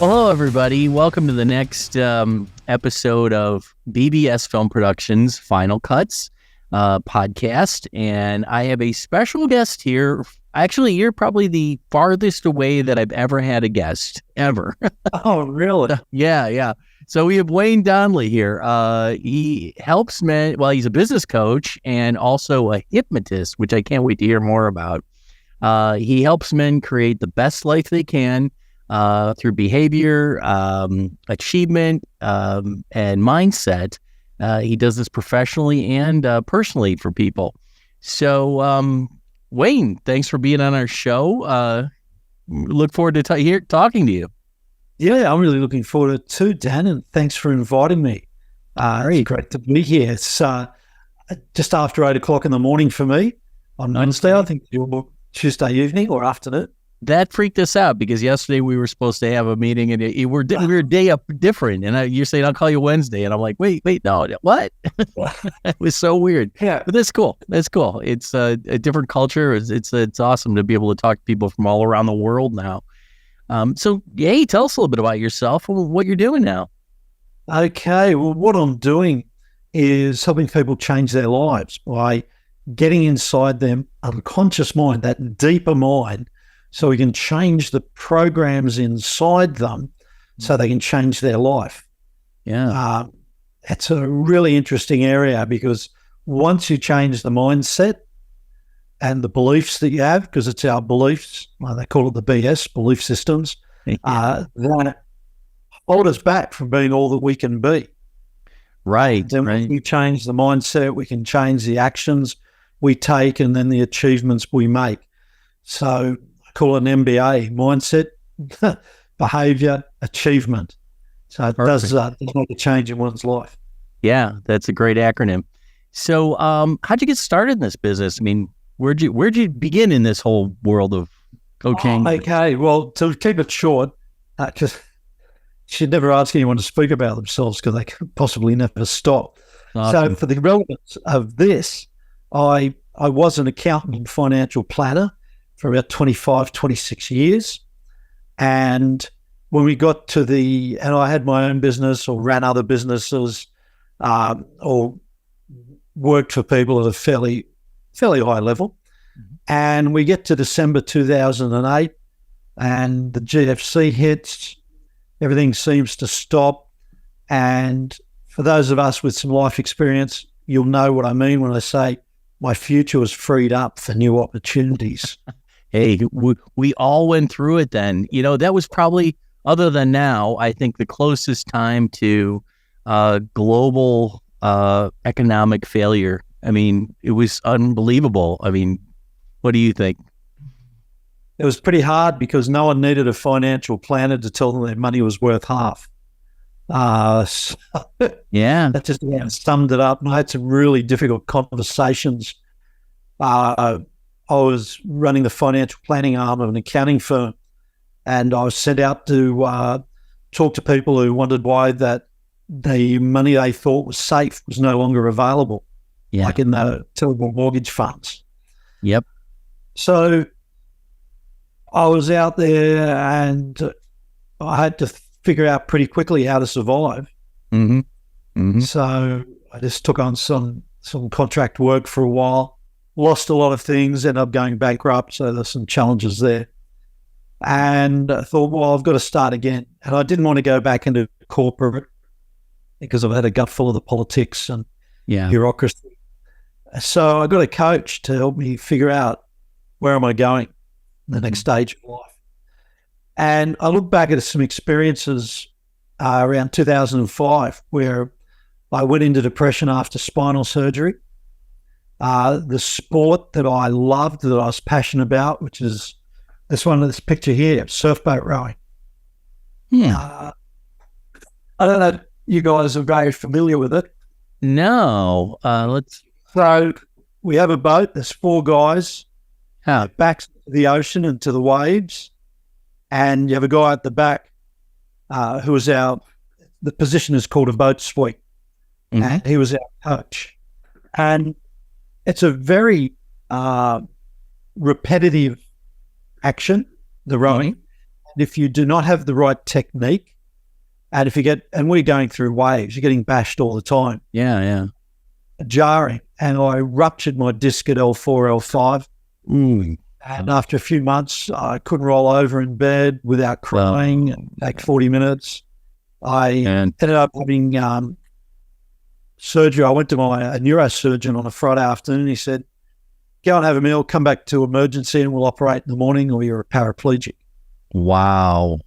Well, hello, everybody. Welcome to the next episode of BBS Film Productions FinalCuts podcast. And I have a special guest here. Actually, you're probably the farthest away that I've ever had a guest, ever. Oh, really? Yeah. So we have Wayne Donnelly here. He helps men, well, he's a business coach and also a hypnotist, which I can't wait to hear more about. He helps men create the best life they can through behavior, achievement, and mindset. He does this professionally and personally for people. So, Wayne, thanks for being on our show. Look forward to talking to you. Yeah, I'm really looking forward to it too, Dan, and thanks for inviting me. It's great to be here. It's just after 8 o'clock in the morning for me on Wednesday. I think you're Tuesday evening or afternoon. That freaked us out because yesterday we were supposed to have a meeting and we were a day up different. And you're saying, I'll call you Wednesday. And I'm like, wait, no, what? It was so weird. Yeah. But that's cool. It's a different culture. It's awesome to be able to talk to people from all around the world now. So, hey, tell us a little bit about yourself and what you're doing now. Okay. Well, what I'm doing is helping people change their lives by getting inside them unconscious mind, that deeper mind, so we can change the programs inside them so they can change their life. Yeah. It's a really interesting area because once you change the mindset and the beliefs that you have, because it's our beliefs, they call it the BS, belief systems, that hold us back from being all that we can be. Right. Then when we change the mindset, we can change the actions we take and then the achievements we make. So I call it an MBA, mindset, behavior, achievement. So it does make a change in one's life. Yeah, that's a great acronym. So how'd you get started in this business? I mean, where'd you begin in this whole world of coaching? Okay, well, to keep it short, because you should never ask anyone to speak about themselves because they could possibly never stop. Awesome. So for the relevance of this, I was an accountant and financial planner for about 25, 26 years. And when we got to and I had my own business or ran other businesses or worked for people at a fairly high level. Mm-hmm. And we get to December 2008 and the GFC hits, everything seems to stop. And for those of us with some life experience, you'll know what I mean when I say my future was freed up for new opportunities. Hey, we all went through it then. You know, that was probably, other than now, I think the closest time to global economic failure. I mean, it was unbelievable. I mean, what do you think? It was pretty hard because no one needed a financial planner to tell them their money was worth half. Yeah, that just summed it up. And I had some really difficult conversations. I was running the financial planning arm of an accounting firm, and I was sent out to talk to people who wondered why that the money they thought was safe was no longer available, like in the terrible mortgage funds. Yep. So I was out there, and I had to figure out pretty quickly how to survive. Mm-hmm. Mm-hmm. So I just took on some contract work for a while, lost a lot of things, ended up going bankrupt. So there's some challenges there. And I thought, well, I've got to start again. And I didn't want to go back into corporate because I've had a gut full of the politics and bureaucracy. So I got a coach to help me figure out where am I going, the next stage of life. And I look back at some experiences around 2005 where I went into depression after spinal surgery. The sport that I loved, that I was passionate about, which is this picture here, surfboat rowing. I don't know if you guys are very familiar with it. No. So we have a boat, there's 4 guys, backs to the ocean and to the waves. And you have a guy at the back who is the position is called a boat sweep. Mm-hmm. And he was our coach. And it's a very repetitive action, the rowing. if you do not have the right technique, and we're going through waves, you're getting bashed all the time. Yeah. Jarring. And I ruptured my disc at L4, L5. And after a few months, I couldn't roll over in bed without crying. And take 40 minutes. I ended up having surgery. I went to a neurosurgeon on a Friday afternoon. He said, go and have a meal, come back to emergency, and we'll operate in the morning, or you're a paraplegic. Wow.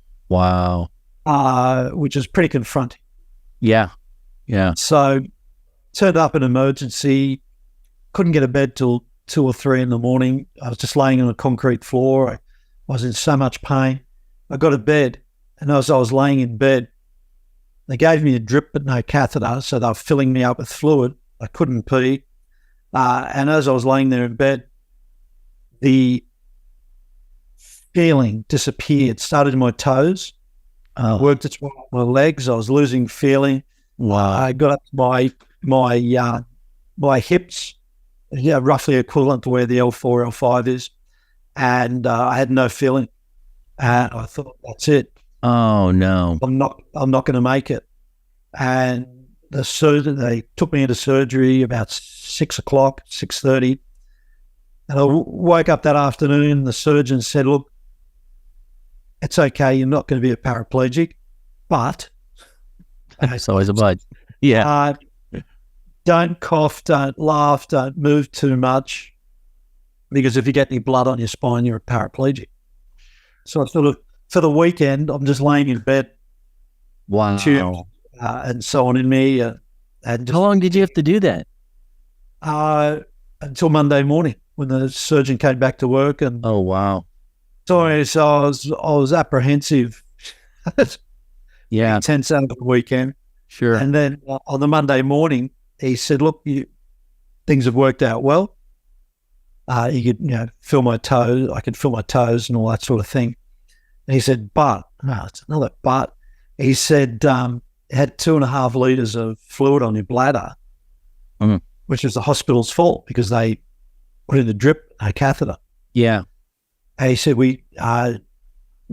Which is pretty confronting. Yeah. So turned up in emergency, couldn't get to bed till 2 or 3 in the morning. I was just laying on a concrete floor. I was in so much pain. I got to bed, and as I was laying in bed, they gave me a drip but no catheter, so they were filling me up with fluid. I couldn't pee. And as I was laying there in bed, the feeling disappeared, started in my toes, worked its way up my legs. I was losing feeling. Wow. I got up to my hips, roughly equivalent to where the L4, L5 is, and I had no feeling. And I thought, that's it. Oh no! I'm not going to make it. And the surgeon, they took me into surgery about 6 o'clock, 6:30, and I woke up that afternoon. The surgeon said, "Look, it's okay. You're not going to be a paraplegic, but it's always a but. Yeah. Don't cough, don't laugh, don't move too much, because if you get any blood on your spine, you're a paraplegic." So I sort of, for the weekend, I'm just laying in bed. Wow. And so on in me. And just, how long did you have to do that? Until Monday morning, when the surgeon came back to work. And oh wow. So I was apprehensive. Yeah. Tense out of the weekend. Sure. And then on the Monday morning, he said, "Look, things have worked out well. You could, feel my toes. I could feel my toes and all that sort of thing." And he said, it's another but. He said, it had 2.5 liters of fluid on your bladder, which was the hospital's fault because they put in the drip, no catheter. Yeah. And he said, we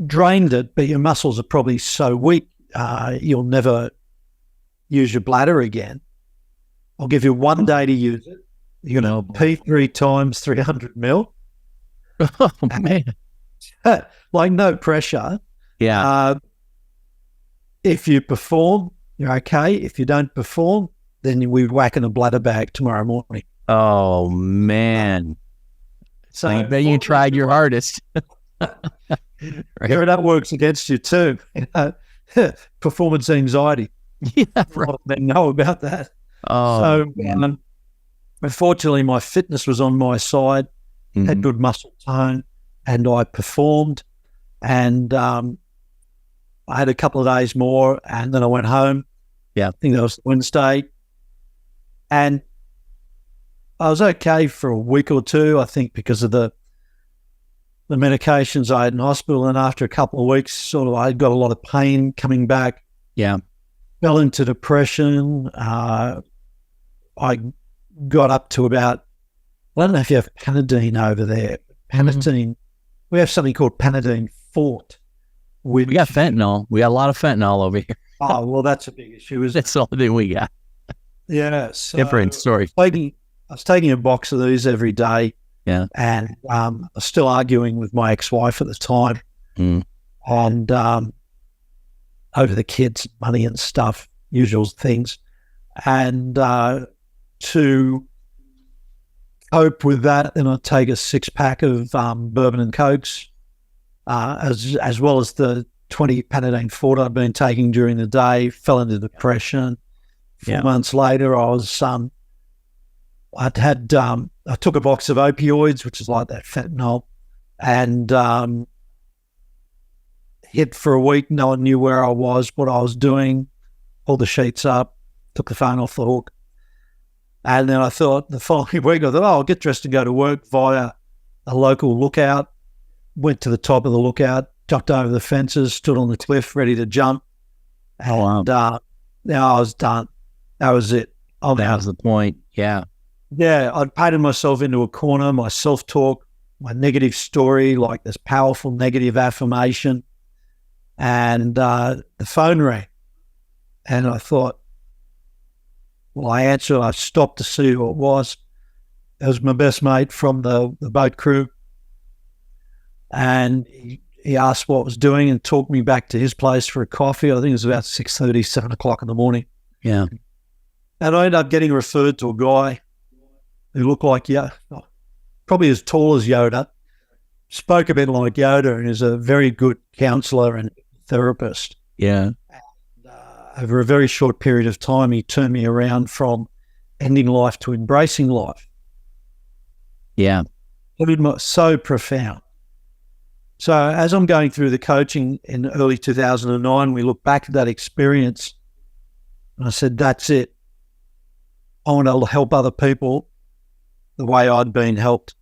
drained it, but your muscles are probably so weak, you'll never use your bladder again. I'll give you 1 day to use it. You're going to pee 3 times, 300 mil. Oh, man. Like no pressure. Yeah. If you perform, you're okay. If you don't perform, then we whack in a bladder bag tomorrow morning. Oh, man. So I bet you tried your hardest. Right. That works against you too. Performance anxiety. Yeah, right. They know about that. Oh, so unfortunately, my fitness was on my side, had good muscle tone, and I performed. And I had a couple of days more, and then I went home. Yeah, I think that was Wednesday. And I was okay for a week or two, I think, because of the medications I had in hospital. And after a couple of weeks, I got a lot of pain coming back. Yeah. Fell into depression. I got up to about, I don't know if you have Panadine over there. Panadine. We have something called Panadine Fort. We got fentanyl. We got a lot of fentanyl over here. Oh, well, that's a big issue. That's the only thing we got. Yeah. So different story. I was taking a box of these every day. Yeah. And I was still arguing with my ex-wife at the time. And over the kids' money and stuff, usual things. And to cope with that, then I'd take a 6-pack of bourbon and cokes, as well as the 20 Panadine Fort I'd been taking during the day. Fell into depression. 4 months later, I took a box of opioids, which is like that fentanyl, and hid for a week. No one knew where I was, what I was doing. Pulled the sheets up, took the phone off the hook. And then I thought the following week, I'll get dressed and go to work via a local lookout. Went to the top of the lookout, jumped over the fences, stood on the cliff, ready to jump. And now I was done. That was it. That was the point. Yeah. Yeah, I'd painted myself into a corner, my self-talk, my negative story, like this powerful negative affirmation. and the phone rang. And I thought, well, I answered. I stopped to see who it was. It was my best mate from the boat crew. And he asked what I was doing and took me back to his place for a coffee. I think it was about 6:30, 7 o'clock in the morning. Yeah. And I ended up getting referred to a guy who looked like probably as tall as Yoda, spoke a bit like Yoda, and is a very good counselor and therapist. Yeah. And, over a very short period of time, he turned me around from ending life to embracing life. Yeah. So profound. So as I'm going through the coaching in early 2009, we look back at that experience, and I said, that's it. I want to help other people the way I'd been helped.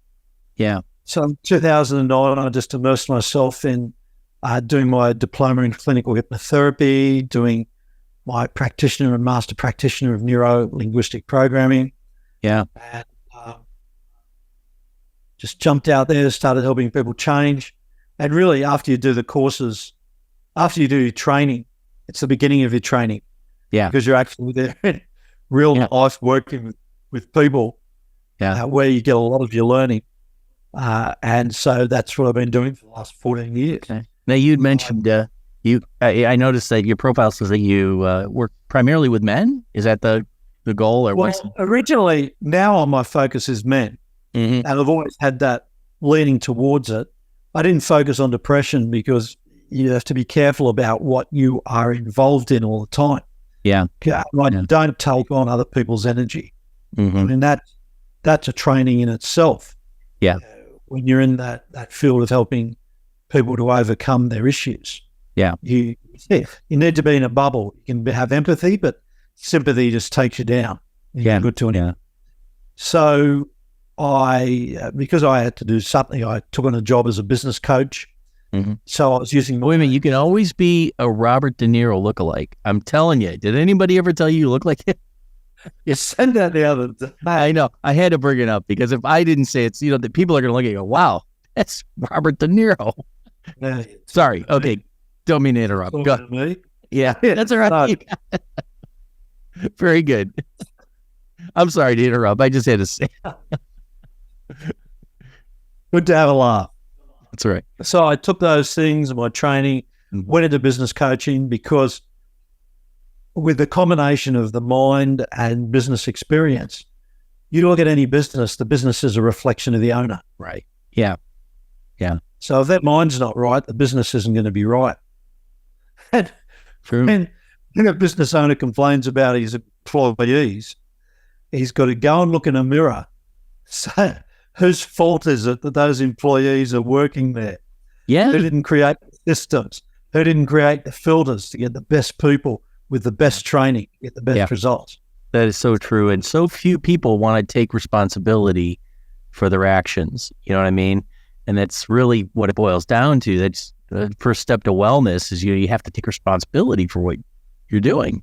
Yeah. So in 2009, I just immersed myself in doing my diploma in clinical hypnotherapy, doing my practitioner and master practitioner of neuro-linguistic programming. Yeah. And just jumped out there, started helping people change. And really, after you do the courses, after you do your training, it's the beginning of your training. Yeah. Because you're actually there in real life working with people where you get a lot of your learning. And so that's what I've been doing for the last 14 years. Okay. Now, you'd mentioned, I noticed that your profile says that you work primarily with men. Is that the goal? Or originally, now my focus is men. Mm-hmm. And I've always had that leaning towards it. I didn't focus on depression because you have to be careful about what you are involved in all the time. Yeah. Don't take on other people's energy. Mm-hmm. I mean, that's a training in itself. Yeah. When you're in that field of helping people to overcome their issues. Yeah. You need to be in a bubble. You can have empathy, but sympathy just takes you down. Yeah. Good to it. So because I had to do something, I took on a job as a business coach. Mm-hmm. So I was using... Wait a minute, you can always be a Robert De Niro lookalike. I'm telling you. Did anybody ever tell you look like him? You said that the other day. I know. I had to bring it up because if I didn't say it, the people are going to look at you and go, wow, that's Robert De Niro. Sorry. Okay. Don't mean to interrupt. Go. Me? Yeah, that's all right. Very good. I'm sorry to interrupt. I just had to say. Good to have a laugh. That's right. So I took those things in my training, went into business coaching because with the combination of the mind and business experience, you look at any business, the business is a reflection of the owner. Right. Yeah. Yeah. So if that mind's not right, the business isn't going to be right. And true. And when a business owner complains about his employees, he's got to go and look in a mirror. So whose fault is it that those employees are working there? Yeah. Who didn't create the systems? Who didn't create the filters to get the best people with the best training, get the best results? That is so true. And so few people want to take responsibility for their actions. You know what I mean? And that's really what it boils down to. That's the first step to wellness is you have to take responsibility for what you're doing.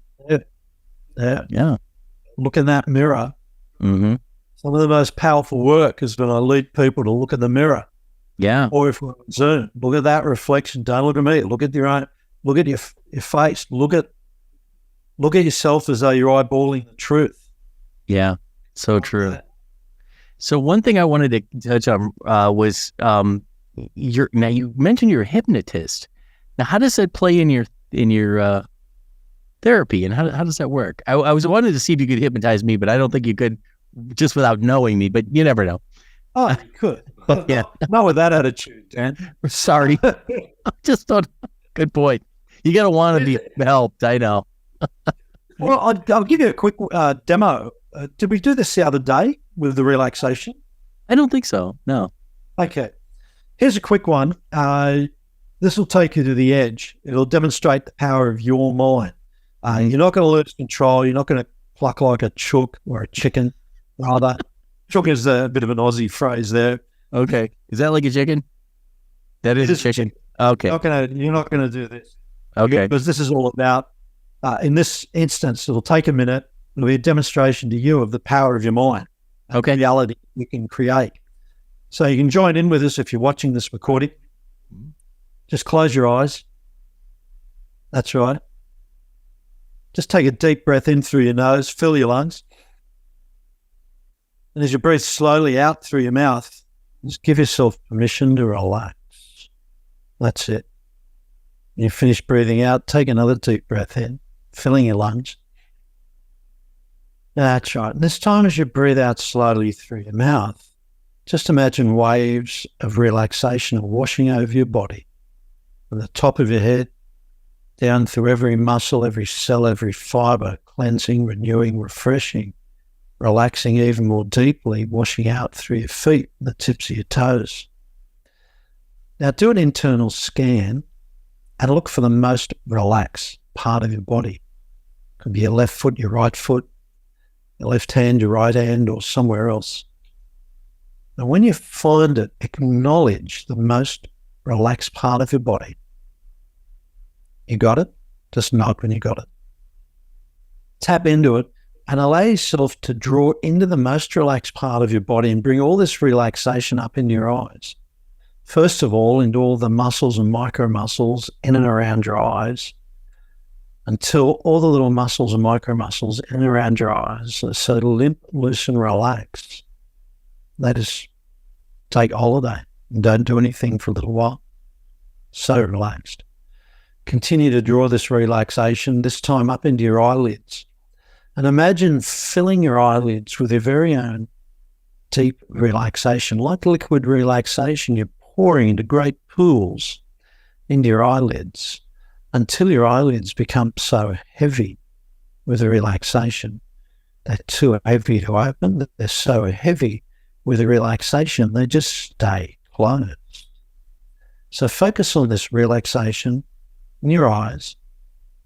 Yeah. Look in that mirror. Mm-hmm. Some of the most powerful work is when I lead people to look in the mirror. Yeah. Or if we're on Zoom, look at that reflection. Don't look at me. Look at your own. Look at your face. Look at yourself as though you're eyeballing the truth. Yeah. So true. So one thing I wanted to touch on was you mentioned you're a hypnotist. Now, how does that play in your therapy, and how does that work? I was wanting to see if you could hypnotize me, but I don't think you could just without knowing me. But you never know. Oh, you could. Yeah. Not with that attitude, Dan. Sorry. I just thought. Good point. You got to want to be helped. I know. Well, I'll give you a quick demo. Did we do this the other day with the relaxation? I don't think so. No. Okay. Here's a quick one. This will take you to the edge. It'll demonstrate the power of your mind. You're not going to lose control. You're not going to pluck like a chook or a chicken, rather. Chook is a bit of an Aussie phrase there. Okay. Is that like a chicken? That is a chicken. Okay. You're not going to do this. Okay. Because this is all about, in this instance, it'll take a minute. It'll be a demonstration to you of the power of your mind. Okay. Reality you can create. So you can join in with us if you're watching this recording. Just close your eyes That's right. Just take a deep breath in through your nose, fill your lungs. And as you breathe slowly out through your mouth, just give yourself permission to relax. That's it. When you finish breathing out, take another deep breath in, filling your lungs. That's right. And this time as you breathe out slowly through your mouth, just imagine waves of relaxation are washing over your body, from the top of your head, down through every muscle, every cell, every fiber, cleansing, renewing, refreshing, relaxing even more deeply, washing out through your feet, the tips of your toes. Now do an internal scan and look for the most relaxed part of your body. It could be your left foot, your right foot, your left hand, your right hand, or somewhere else. And when you find it, acknowledge the most relaxed part of your body. You got it? Just nod when you got it. Tap into it and allow yourself to draw into the most relaxed part of your body and bring all this relaxation up into your eyes. First of all, into all the muscles and micro muscles in and around your eyes, until all the little muscles and micro muscles in and around your eyes are so limp, loose, and relaxed. They just take a holiday and don't do anything for a little while. So relaxed. Continue to draw this relaxation, this time up into your eyelids. And imagine filling your eyelids with your very own deep relaxation. Like liquid relaxation, you're pouring into great pools into your eyelids until your eyelids become so heavy with the relaxation. They're too heavy to open. They're so heavy with the relaxation, they just stay closed. So focus on this relaxation in your eyes,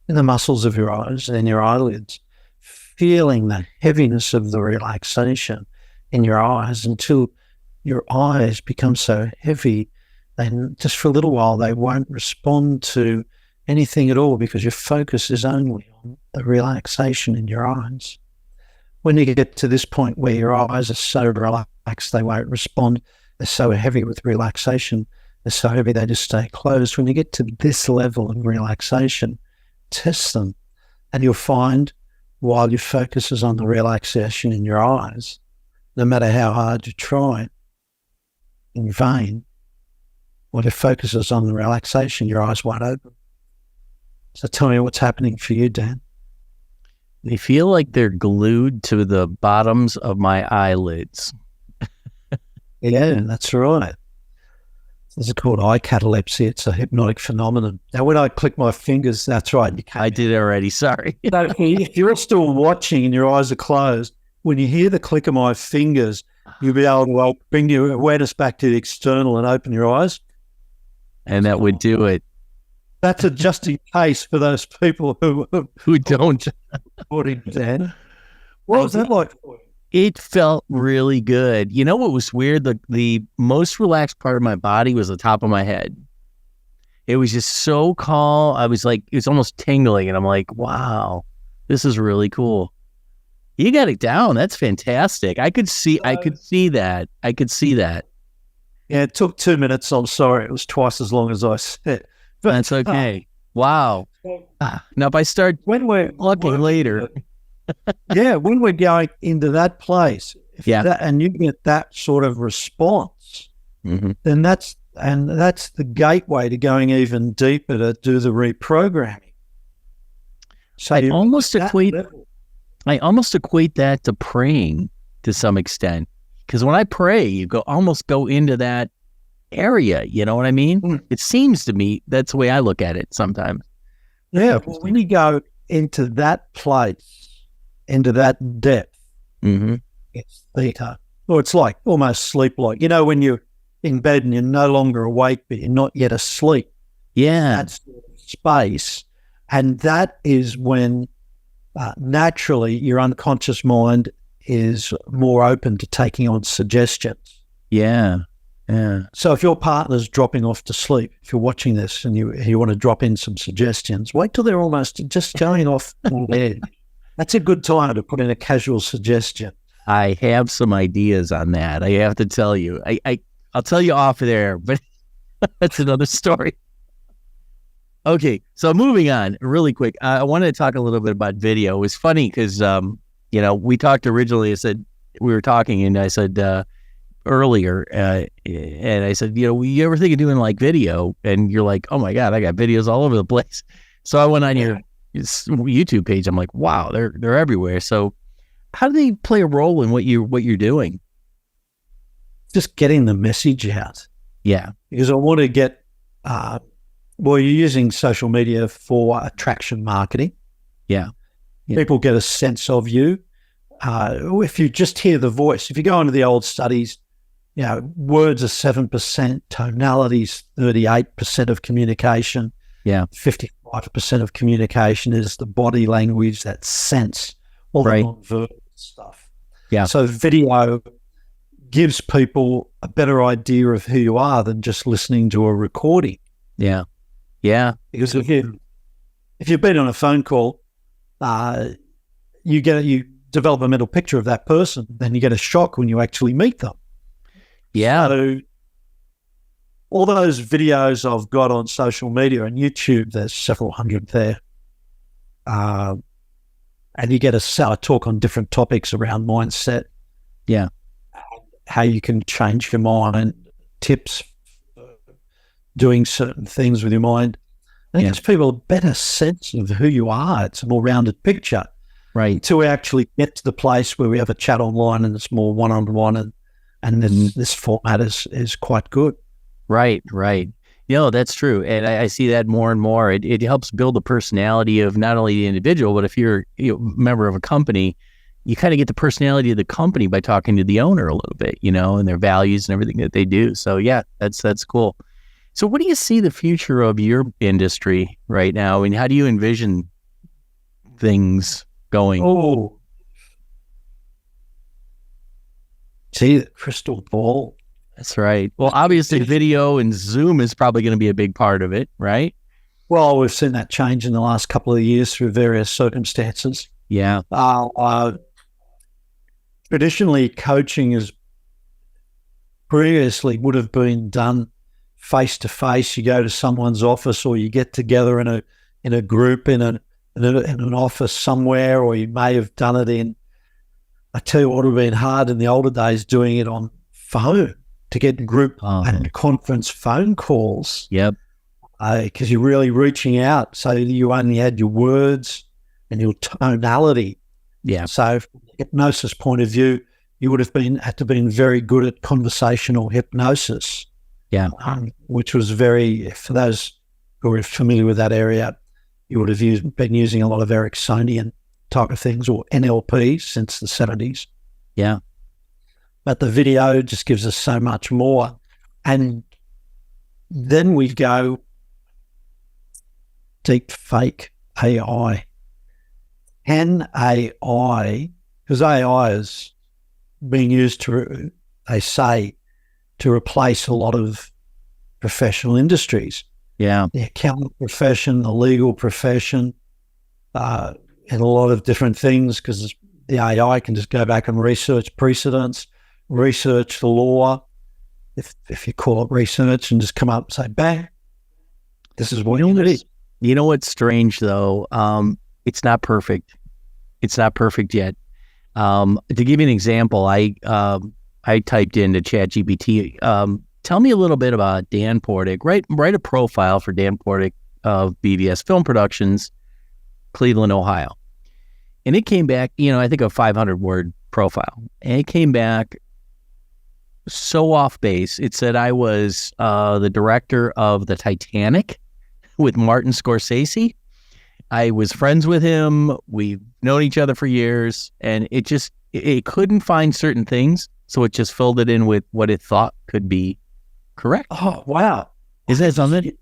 in the muscles of your eyes and in your eyelids, feeling the heaviness of the relaxation in your eyes until your eyes become so heavy, then just for a little while they won't respond to anything at all because your focus is only on the relaxation in your eyes. When you get to this point where your eyes are so relaxed they won't respond, they're so heavy with relaxation, they're so heavy they just stay closed. When you get to this level of relaxation, test them and you'll find while your focus is on the relaxation in your eyes, no matter how hard you try, in vain, while your focus is on the relaxation, your eyes won't open. So tell me what's happening for you, Dan. They feel like they're glued to the bottoms of my eyelids. Yeah, that's right. This is called eye catalepsy. It's a hypnotic phenomenon. Now, when I click my fingers, that's right. You can't. I did it already. Sorry. So if you're still watching and your eyes are closed, when you hear the click of my fingers, you'll be able to bring your awareness back to the external and open your eyes. And that would do it. That's a just in case for those people who don't. Dan. What was that like for you? It felt really good. You know what was weird? The most relaxed part of my body was the top of my head. It was just so calm. I was like, it was almost tingling. And I'm like, wow, this is really cool. You got it down. That's fantastic. I could see that. Yeah, it took 2 minutes. I'm sorry. It was twice as long as I said. But that's okay. Wow. Now, if I start looking later. Yeah, when we're going into that place, and you get that sort of response, then that's the gateway to going even deeper to do the reprogramming. So I almost equate that to praying to some extent, because when I pray, you almost go into that area. You know what I mean? It seems to me that's the way I look at it sometimes. Yeah, well, when you go into that place, into that depth, it's theta, or it's like almost sleep-like. You know, when you're in bed and you're no longer awake, but you're not yet asleep. Yeah, that's space, and that is when naturally your unconscious mind is more open to taking on suggestions. Yeah. So if your partner's dropping off to sleep, if you're watching this and you want to drop in some suggestions, wait till they're almost just going off in bed. That's a good time to put in a casual suggestion. I have some ideas on that. I have to tell you. I'll tell you off there, but that's another story. Okay, so moving on really quick. I wanted to talk a little bit about video. It was funny because, we talked originally. We were talking and I said earlier, and I said, you ever think of doing like video? And you're like, oh my God, I got videos all over the place. So I went on your YouTube page. I'm like, wow, they're everywhere. So how do they play a role in what you're doing? Just getting the message out. Yeah. Because I want to get, you're using social media for attraction marketing. Yeah. People get a sense of you. If you just hear the voice, if you go into the old studies, words are 7%, tonalities 38% of communication. Yeah. 55% of communication is the body language, that sense, all the non-verbal stuff. Yeah. So video gives people a better idea of who you are than just listening to a recording. Yeah. Yeah. Because if you've been on a phone call, you develop a mental picture of that person, then you get a shock when you actually meet them. Yeah. So all those videos I've got on social media and YouTube, there's several hundred there. And you get a talk on different topics around mindset. Yeah. How you can change your mind, tips for doing certain things with your mind. I think it gives people a better sense of who you are. It's a more rounded picture. Right. Till we actually get to the place where we have a chat online and it's more one-on-one and this format is quite good. Right. That's true. And I see that more and more. It helps build the personality of not only the individual, but if you're a member of a company, you kind of get the personality of the company by talking to the owner a little bit, and their values and everything that they do. So yeah, that's cool. So what do you see the future of your industry right now? And how do you envision things going? Oh, see the crystal ball. That's right. Well, obviously video and Zoom is probably going to be a big part of it, right? Well, we've seen that change in the last couple of years through various circumstances. Yeah. Traditionally, coaching is previously would have been done face to face. You go to someone's office, or you get together in a group in an office somewhere, or you may have done it in. I tell you what would have been hard in the older days, doing it on phone, to get group and conference phone calls. Yep. Because you're really reaching out, so you only had your words and your tonality. Yeah. So from a hypnosis point of view, you would have had to been very good at conversational hypnosis. Yeah. Which was for those who are familiar with that area, you would have been using a lot of Ericksonian type of things, or NLP since the 70s. Yeah. But the video just gives us so much more. And then we go deep fake AI. Can AI, because AI is being used they say, to replace a lot of professional industries. Yeah. The accounting profession, the legal profession, and a lot of different things, because the AI can just go back and research precedents, research the law, if you call it research, and just come up and say, bang, this is what it is. You know what's strange, though? It's not perfect. It's not perfect yet. To give you an example, I typed into ChatGPT, tell me a little bit about Dan Portik. Write a profile for Dan Portik of BVS Film Productions, Cleveland, Ohio. And it came back, I think a 500-word profile. And it came back so off base. It said I was the director of the Titanic with Martin Scorsese. I was friends with him. We've known each other for years, and it couldn't find certain things, so it just filled it in with what it thought could be correct. Oh, wow. Is that something?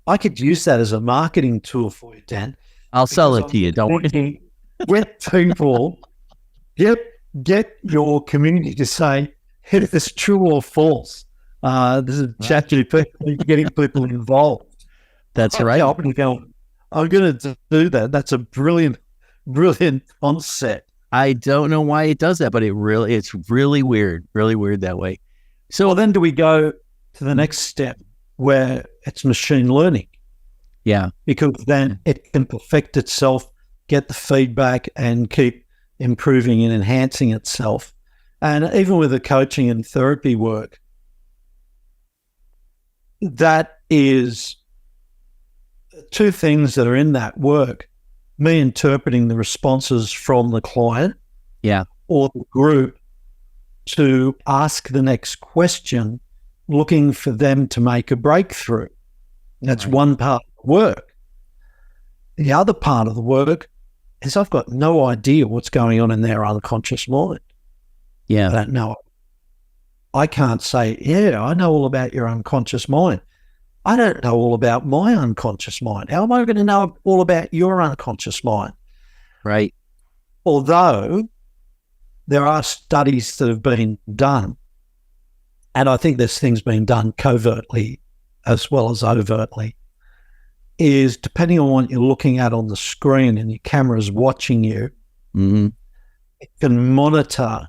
I could use that as a marketing tool for you, Dan. I'll sell it to you. Don't worry. With people, get your community to say, hey, if it's true or false. This is ChatGPT, getting people involved. That's right. I'm going to do that. That's a brilliant concept. I don't know why it does that, but it's really weird that way. So then do we go to the next step where it's machine learning? Yeah. because then it can perfect itself, get the feedback, and keep improving and enhancing itself. And even with the coaching and therapy work, that is two things that are in that work. Me interpreting the responses from the client or the group to ask the next question, looking for them to make a breakthrough. That's one part of the work. The other part of the work is I've got no idea what's going on in their unconscious mind. Yeah. I don't know. I can't say, yeah, I know all about your unconscious mind. I don't know all about my unconscious mind. How am I going to know all about your unconscious mind? Right. Although there are studies that have been done, and I think there's things being done covertly as well as overtly, is depending on what you're looking at on the screen and your camera's watching you, it can monitor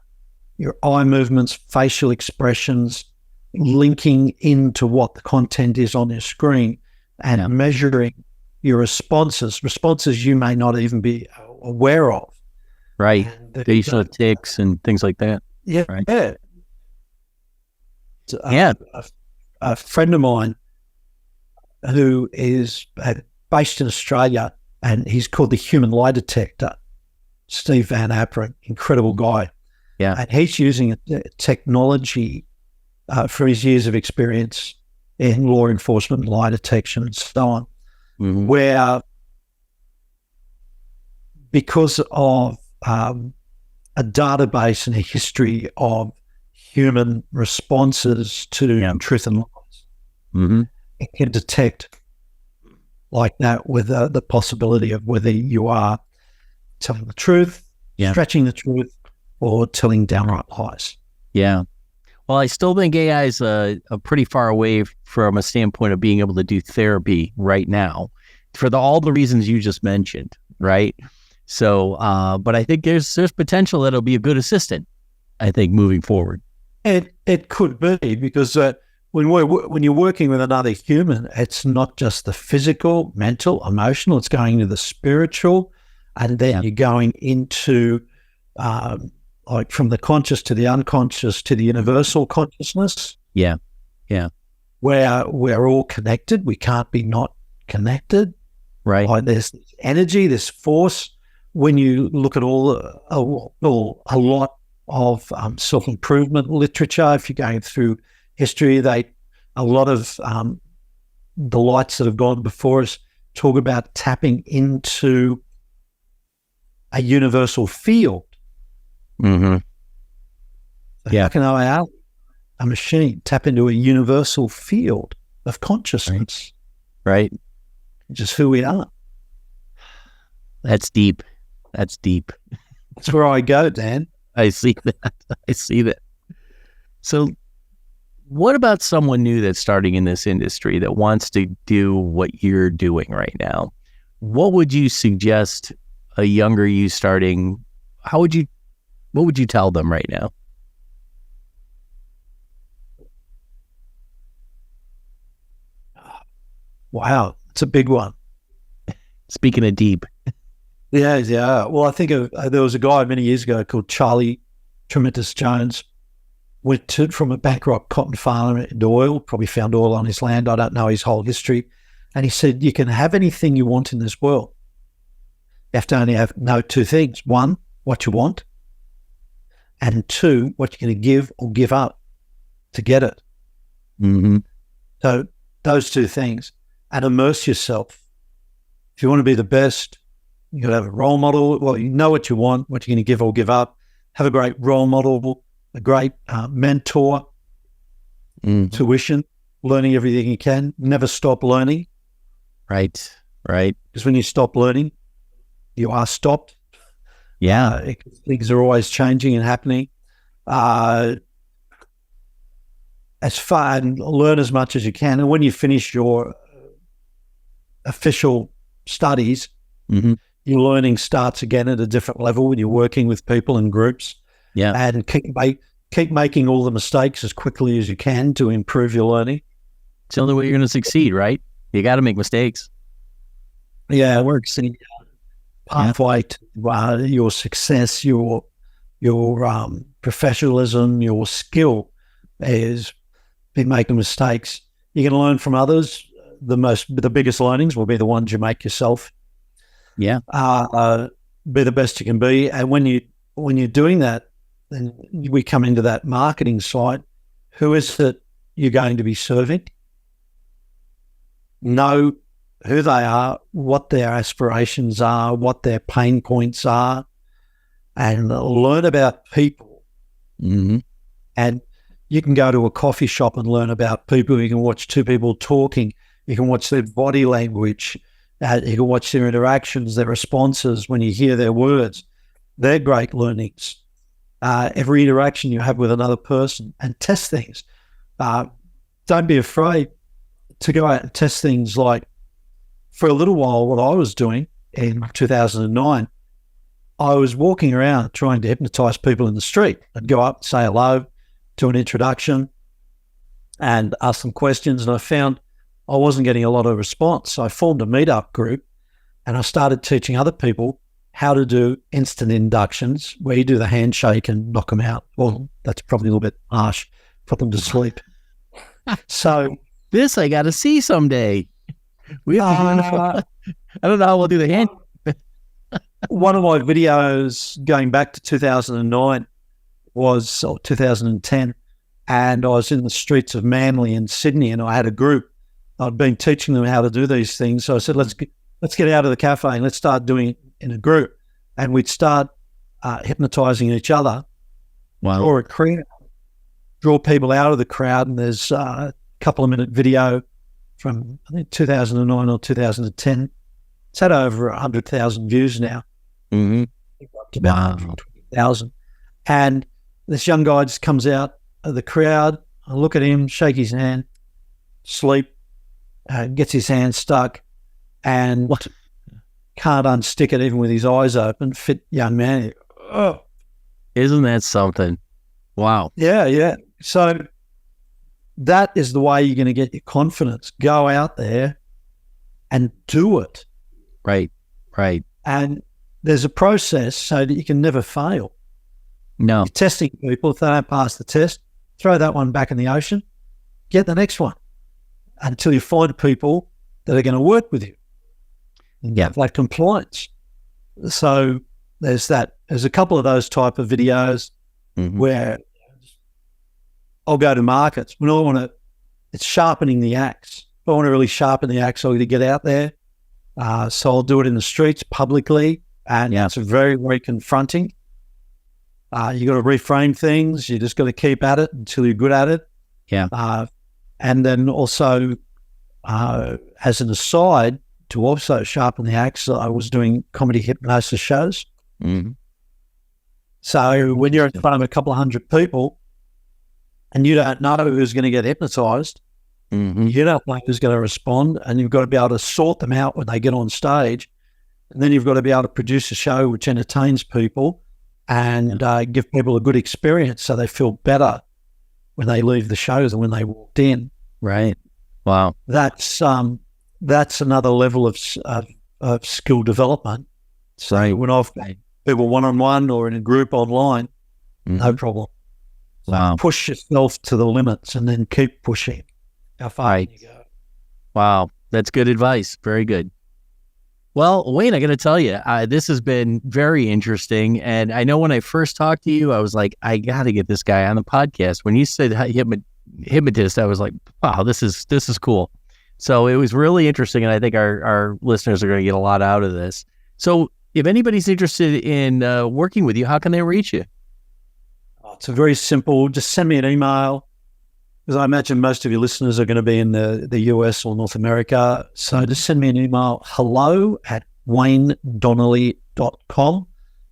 your eye movements, facial expressions, linking into what the content is on your screen and measuring your responses you may not even be aware of. Right. Facial tics and things like that. Yeah. Right. Yeah. A friend of mine who is based in Australia, and he's called the Human Lie Detector, Steve Van Apperen, incredible guy. Yeah. And he's using technology for his years of experience in law enforcement, lie detection, and so on, where because of a database and a history of human responses to truth and lies, it can detect like that with the possibility of whether you are telling the truth, stretching the truth, or telling downright lies. Yeah. Well, I still think AI is a pretty far away from a standpoint of being able to do therapy right now for all the reasons you just mentioned, right? So, but I think there's potential that it'll be a good assistant, I think, moving forward. It could be, because when you're working with another human, it's not just the physical, mental, emotional, it's going into the spiritual, and then you're going into like from the conscious to the unconscious to the universal consciousness. Yeah. Where we're all connected. We can't be not connected. Right. Like there's energy, there's force. When you look at a lot of self-improvement literature, if you're going through history, a lot of the lights that have gone before us talk about tapping into a universal field. How can a machine tap into a universal field of consciousness? Right. Just who we are. That's deep. That's where I go, Dan. I see that. So what about someone new that's starting in this industry that wants to do what you're doing right now? What would you suggest a younger you starting? What would you tell them right now? Wow, it's a big one. Speaking of deep. Yeah. Well, I think there was a guy many years ago called Charlie Tremendous Jones, went from a bankrupt cotton farmer into oil, probably found oil on his land. I don't know his whole history. And he said, you can have anything you want in this world. You have to only know two things. One, what you want. And two, what you're going to give or give up to get it. So those two things. And immerse yourself. If you want to be the best, you got to have a role model. Well, you know what you want, what you're going to give or give up. Have a great role model, a great mentor, tuition, learning everything you can. Never stop learning. Right. Because when you stop learning, you are stopped. Yeah. Things are always changing and happening. And learn as much as you can. And when you finish your official studies, your learning starts again at a different level when you're working with people in groups. Yeah. And keep making all the mistakes as quickly as you can to improve your learning. It's the only way you're going to succeed, right? You got to make mistakes. Yeah, works in pathway to your success, your professionalism, your skill is been making mistakes. You can learn from others. The biggest learnings will be the ones you make yourself. Yeah. Be the best you can be. And when you're doing that, then we come into that marketing side. Who is it you're going to be serving? Know who they are, what their aspirations are, what their pain points are, and learn about people. Mm-hmm. And you can go to a coffee shop and learn about people. You can watch two people talking. You can watch their body language. You can watch their interactions, their responses when you hear their words. They're great learnings. Every interaction you have with another person, and test things. Don't be afraid to go out and test things. Like, for a little while, what I was doing in 2009, I was walking around trying to hypnotize people in the street. I'd go up, say hello, do an introduction, and ask them questions. And I found I wasn't getting a lot of response. So I formed a meetup group, and I started teaching other people how to do instant inductions, where you do the handshake and knock them out. Well, that's probably a little bit harsh, put them to sleep. So this I got to see someday. I don't know how we'll do the hand. One of my videos going back to 2009 was, or 2010, and I was in the streets of Manly in Sydney, and I had a group. I'd been teaching them how to do these things. So I said, let's get out of the cafe and let's start doing it in a group. And we'd start hypnotizing each other. Wow. Or a crowd, draw people out of the crowd. And there's a couple of minute video from, I think, 2009 or 2010. It's had over 100,000 views now. Mm-hmm. About 120,000. And this young guy just comes out of the crowd. I look at him, shake his hand, sleep, gets his hand stuck, and can't unstick it even with his eyes open. Fit young man. Oh. Isn't that something? Wow. Yeah. So that is the way you're going to get your confidence. Go out there and do it. Right. And there's a process so that you can never fail. No. You're testing people. If they don't pass the test, throw that one back in the ocean, get the next one until you find people that are going to work with you. Yeah. Like compliance. So there's that. There's a couple of those type of videos where I'll go to markets. When I want to, it's sharpening the axe. If I want to really sharpen the axe, I'll get out there. So I'll do it in the streets publicly, and it's very, very confronting. You got to reframe things. You just got to keep at it until you're good at it. Yeah. And then also, as an aside, to also sharpen the axe, I was doing comedy hypnosis shows. Mm-hmm. So when you're in front of a couple of hundred people and you don't know who's going to get hypnotized, you don't know who's going to respond, and you've got to be able to sort them out when they get on stage. And then you've got to be able to produce a show which entertains people and give people a good experience so they feel better when they leave the show than when they walked in. Right. Wow. That's another level of skill development. So when I've got people one-on-one or in a group online, no problem. Wow. Push yourself to the limits and then keep pushing. How far can you go? Wow. That's good advice. Very good. Well, Wayne, I got to tell you, this has been very interesting. And I know when I first talked to you, I was like, I got to get this guy on the podcast. When you said hypnotist, I was like, wow, this is cool. So it was really interesting. And I think our listeners are going to get a lot out of this. So if anybody's interested in working with you, how can they reach you? It's a very simple, just send me an email, because I imagine most of your listeners are going to be in the US or North America. So just send me an email, hello@waynedonnelly.com.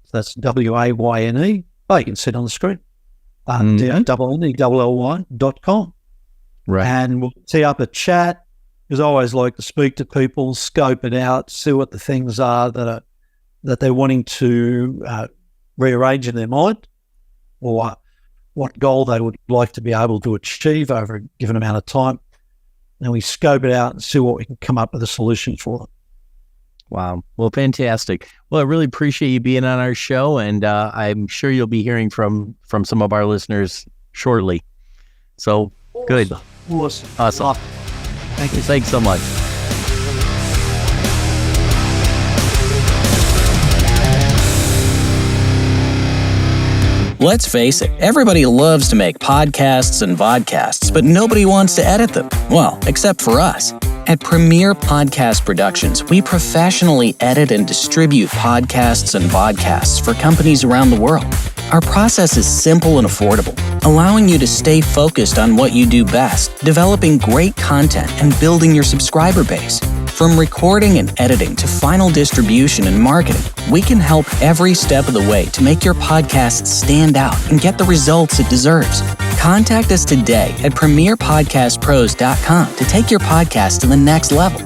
So that's WAYNE. Oh, you can see it on the screen. DONNELLY.com. Right. And we'll tee up a chat, because I always like to speak to people, scope it out, see what the things are that they're wanting to rearrange in their mind, or what goal they would like to be able to achieve over a given amount of time. And we scope it out and see what we can come up with a solution for them. Wow. Well, fantastic. Well, I really appreciate you being on our show, and I'm sure you'll be hearing from some of our listeners shortly. So, good. Awesome. Thank you. Thanks so much. Let's face it, everybody loves to make podcasts and vodcasts, but nobody wants to edit them. Well, except for us. At Premier Podcast Productions, we professionally edit and distribute podcasts and vodcasts for companies around the world. Our process is simple and affordable, allowing you to stay focused on what you do best, developing great content and building your subscriber base. From recording and editing to final distribution and marketing, we can help every step of the way to make your podcast stand out and get the results it deserves. Contact us today at premierpodcastpros.com to take your podcast to the next level.